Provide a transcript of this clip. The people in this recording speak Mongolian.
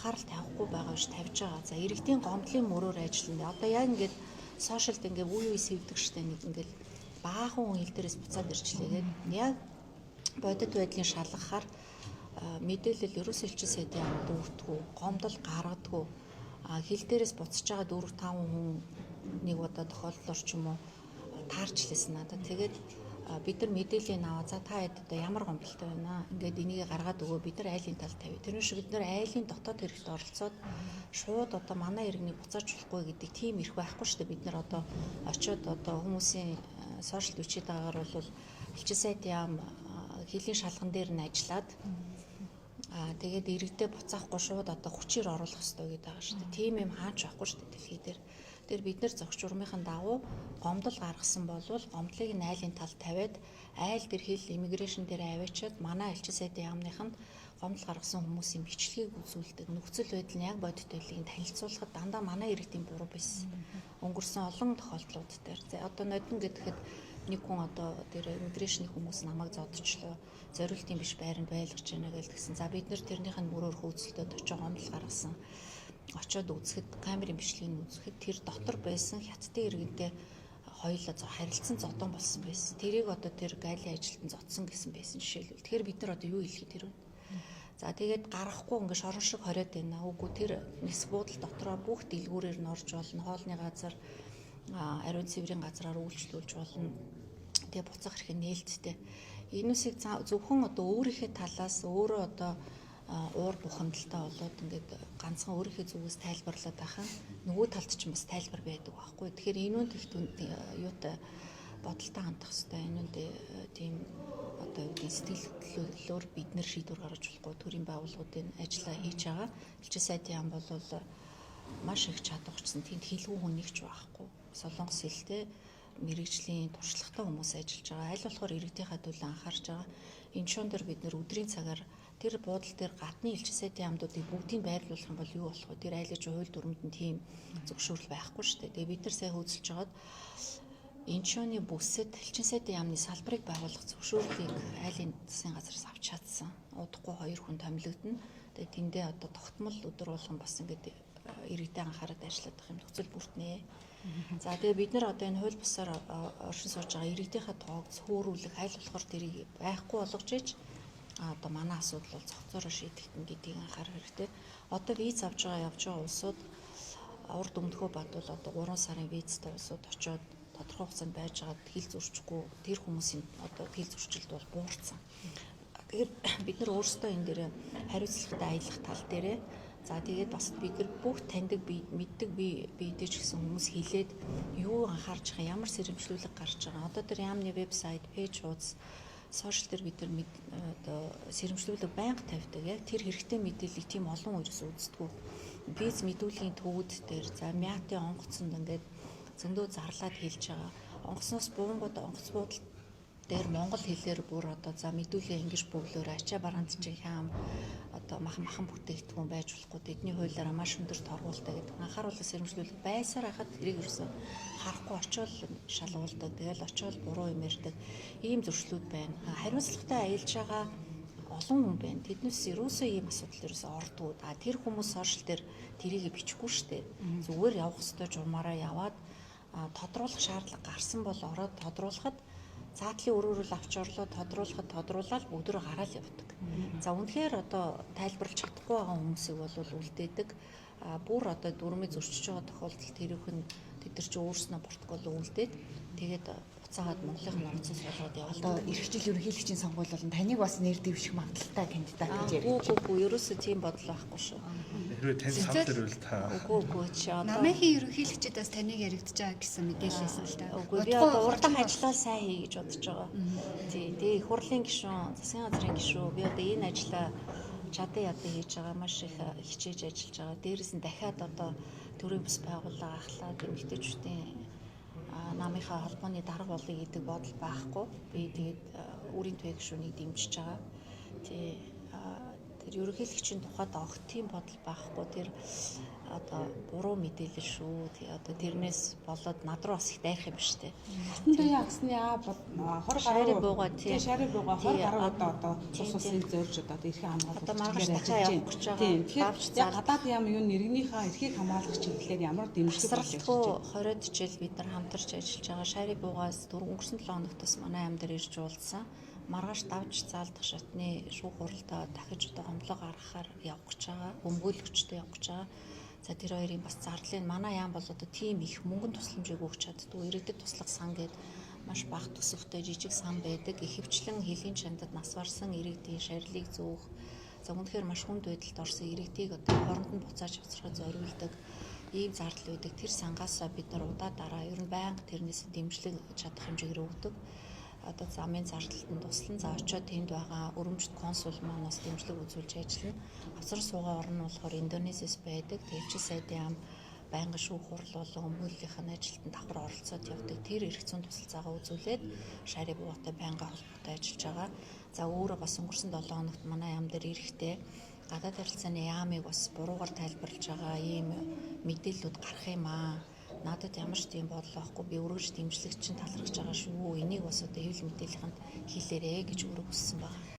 анхаарал тавихгүй байгаа биш тавьж байгаа. За иргэдийн гомдлын мөрөөр ажиллана. Одоо яг ингээд сошиалд ингээд үе сэвдэг штэ нэг ингээд баахан хүн хил дээрээс буцаад ирчлээгээд яг бодит байдлын шалгахаар мэдээлэл ерөөсөө элчин сайдын амд өгдөггүй, гомдол гаргадаггүй. Хил дээрээс буцаж байгаа 4-5 хүн нэг удаа тохиолдлоор ч юм уу таарчлээсэн надад. Тэгээд бид нар мэдээллийн аваа за та хэд одоо ямар гомдолтой байна. Ингээд энийг гаргаад өгөө бид нар айлын тал тавь. Тэр шиг бид нар айлын дотоод хэрэгт оролцоод шууд одоо манай иргэнийг буцааж болохгүй гэдэг тийм эрх байхгүй шүү дээ. Бид нар одоо очиод одоо хүмүүсийн сошиал бичээд байгаагаар бол элчин сайдын ам хилийн шалган дээр нь ажиллаад тэгээд иргэдээ буцаахгүй шууд одоо хүчээр оруулах хэрэгтэй гэдэг байгаа шүү дээ. Тийм юм хаач байхгүй шүү дээ дэлхий дээр. Тэр бид нар зохич урмынхын дагуу гомдол гаргасан болвол гомдлыг нь айлын тал тавиад айл дээр хил иммиграшн дээр аваачаад манай элчин сайдын яамныханд гомдол гаргасан хүмүүсийн бичлэгийг үзүүлдэг. Нөхцөл байдал нь яг бодит байдлыг танилцуулахад дандаа манай иргэдийн буруу байсан. Өнгөрсөн олон тохиолдлууд дээр. Одоо нодон гэхэд нэг хүн одоо тэр иммиграшны хүмүүс намайг зодчлоо. Зориултын биш байранд байлгаж байна гэсэн. За бид нэр тэрнийх нь мөрөөр хөөцөлтөд очиж гомдол гаргасан. Очоод үзэхэд камерын бичлэгийг үзэхэд тэр дотор байсан хятадын иргэнтэй хоёулаа харилцсан зодон болсон байсан. Тэрийг одоо тэр гайлийн ажилтан зодсон гэсэн байсан жишээлбэл. Тэгэхээр бид нар одоо юу хэлэх тэр вэ? За тэгээд гарахгүй ингээд шорон шиг хориод байна. Үгүй тэр нис буудал дотроо бүх дэлгүүрээр нь орж болно. Хоолны газар, ариун цэврийн газраар үйлчлүүлж болно. Тэгээ буцах хэрэг нээлттэй. Энүүсийг зөвхөн одоо өөрийнхөө талаас өөрөө одоо уур бухимдалтай болоод ингээд ганцхан өөрийнхөө зүгээс тайлбарлаад байхаа нөгөө талд ч бас тайлбар байдаг байхгүй. Тэгэхээр энүүнд их юутай бодолтой хандах хэрэгтэй. Энүүнд тийм одоо сэтгэл хөдлөлөөр бид нэр шийдвэр гаргаж болохгүй төрийн байгууллагуудын ажиллаа хийж байгаа. Элчин сайдын ам бол маш их чадвар хүчсэн тэнд хэлгүй хүн нэгч байхгүй. Солонгос хэлтэй мэрэгжлийн туршлагатай хүмүүс ажиллаж байгаа. Аль болохоор иргэдийнхаа төлөө анхаарч байгаа. Энэ шон дээр бид нэр өдрийн цагаар тэр буудал дээр гадны элчин сайдын амдуудыг бүгдийг байрлуулах юм бол юу болох вэ? Тэр айлж хууль дүрмэнд нь тийм зөвшөөрөл байхгүй шүү дээ. Тэгээ бид нар сайн хөөцөлж жагаад энэ шоны бүсэд элчин сайдын яамны салбарыг байгуулах зөвшөөрлийг айлын засгийн газраас авч чадсан. Удахгүй 2 хүн томилогдно. Тэгээ тэндээ одоо тогтмол өдөр болгон бас ингээд иргэдэд анхаарал ажиллаад байгаа юм нөхцөл бүртнэ. За тэгээ бид нар одоо энэ хууль бусаар оршин сууж байгаа иргэдийнхээ тоог цөөрүүлэх аль болохоор тэрийг байхгүй болгож иж одоо манай асуудал бол зохицоороо шийдэгдэн гэдгийг анхаарах хэрэгтэй. Одоо виз авч байгаа явж байгаа улсууд урд өмнөхөө бадвал одоо 3 сарын визтэй улсууд очиод тодорхой хугацаанд байж байгаад хил зөрчихгүй тэр хүмүүсийн одоо хил зөрчилд бол буурсан. Тэгэхээр бид нар өөрсдөө энэ дээр хариуцлагатай аялах тал дээрээ за тэгээд бас бид нар бүх таньдаг мэддэг биедээ ч гэсэн хүмүүс хэлээд юу анхаарч байгаа ямар сэрэмжлүүлэг гарч байгаа. Одоо тэр яамны вебсайт, пэйж хуудас сошиал дээр бид нар одоо сэрэмжлүүлэг байнга тавьдаг. Яг тэр хэрэгтэй мэдээллийг тийм олон үеэс үздэггүй. Виз мэдүүлгийн төвүүд дээр за мятын онгоцонд ингээд зөндөө зарлаад хэлж байгаа. Онгоцноос буунгууд онгоц буудал дээр монгол хэлээр бүр одоо за мэдүүлгээ ингэж бөглөөр ачаа бараандчин хаам одоо махан бүтээгдэхүүн байж болохгүй тэдний хуулиараа маш өндөр торгуултай гэдэг анхааруулах сэрэмжлүүлэг байсаар хахад тэрийг ерөөсө харахгүй очиод шалгуулдаг. Тэгэл очиод буруу юм ярьдаг. Ийм зөрчлүүд байна. Хариуцлагатай аялж байгаа олон хүн байна. Тэднээс ерөөсөө ийм асуудал ерөөсө ордгоо. Тэр хүмүүс сошиал дээр тэрийг бичихгүй штэ. Зүгээр явах ёстой журмаараа яваад тодруулах шаардлага гарсан бол ороод тодруулахад цаатлын өрөөрөл авч орлоо тодруулаад бүгдөө гараал явдаг. За үнэхээр одоо тайлбарлаж чадахгүй байгаа хүмүүсийг бол үлдээдэг. Бүр одоо дүрмээ зөрчиж байгаа тохиолдолд тэрүүх нь тэд нар ч өөрснөө протокол үлдээд тэгээд буцаагаад Монголын орцоос болгоод яваа. Одоо эх жил ерөнхийлөгчийн сонгуул бол таныг бас нэр дэвших магадaltaй кандидат гэж ярьж байна. Үгүй ерөөсөө тийм бодол байхгүй шүү. Хэрвээ тань санал төрөл та. Үгүй чи одоо намынхын ерөнхийлөгчд бас таныг яригдж байгаа гэсэн мэдээлэлсэн л та. Үгүй би одоо урдлах ажлаа сайн хий гэж бодож байгаа. Тий, тэгээ их хурлын гишүүн, засгийн газрын гишүүн би одоо энэ ажлаа чадаа хийж байгаа маш их хичээж ажиллаж байгаа. Дээрээс нь дахиад одоо төрийн бас байгууллага ахлаад эмэгтэйчүүдийн намынхаа холбооны дарга болъё гэдэг бодол байхгүй. Би тэгээд өөрийн төв гишүүнийг дэмжиж байгаа. Тий Тэр ерөнхийлөгчийн тухайд огт тийм бодол байхгүй. Тэр одоо буруу мэдээлэл шүү. Одоо тэрнээс болоод над руу бас их дайрах юм биш үү? Тэндээ ягсны 20 Шари гаруй буугаа, тий шари буугаа 20 гаруй одоо цус улсын зорж одоо эрхийг хамгаалах Одоо маргааш тачаа явах гэж байгаа. Тийм. Давж Тэгэхээр яг гадаад яам юу иргэнийхээ эрхийг хамгаалах чиглэлээр ямар дэмжлэг болж Асралтгүй 20 жил бид нар хамтарч ажиллаж байгаа. Шари буугаас өнгөрсөн 7 хоногт бас манай аймд дээр ирж уулзсан. Маргааш давж заалдах шатны шүүх хуралдаа дахиж одоо гомдлого гаргахаар явах гэж байгаа. Өмгөөлөгчтэй явах гэж байгаа. За тэр хоёрын бас зарлыг манай яам бол одоо тийм их мөнгөн тусламжийг өгч чаддгүй. Иргэдэд туслах сан гэдэг маш бага төсөвтэй жижиг сан байдаг. Ихэвчлэн хөлийн чандад нас барсан иргэдийн шарилыг зөөх. За үнэхээр маш хүнд байдалд орсон иргэдийг одоо хооронд нь буцааж авчрахад зориулдаг ийм зардал үүдэг. Тэр сангаасаа бид нар удаа дараа ер нь байнга тэрнээс дэмжлэг чадах хэмжээгээр өгдөг. Одоо замын зардалтанд туслан за очиод тэнд байгаа өрөмжт консул манаас дэмжлэг үзүүлж ажиллана. Авсар суугаа орн нь болохоор Индонезиэс байдаг. Тэвчил сайдын ам байнгын шүүх хурал болон өмгөөллийнхэн ажилтнанд давхар оролцоод явдаг. Тэр эрх зүйн тусалцаагаа үзүүлээд шари буугатай байнгын холбоотой ажиллаж байгаа. За өөрөө бас өнгөрсөн 7 хоногт манай яам дээр эрэхтэй гадаад харилцааны яамыг бас буруугаар тайлбарлаж байгаа ийм мэдээллүүд гарах юм аа. Надад ямар ч тийм бодол байхгүй. Би өргөж дэмжлэгч чинь талархаж байгаа шүү. Энийг бас одоо хэвлэл мэдээллийнхэнд хэлээрэй гэж өөрөө хүссэн байна.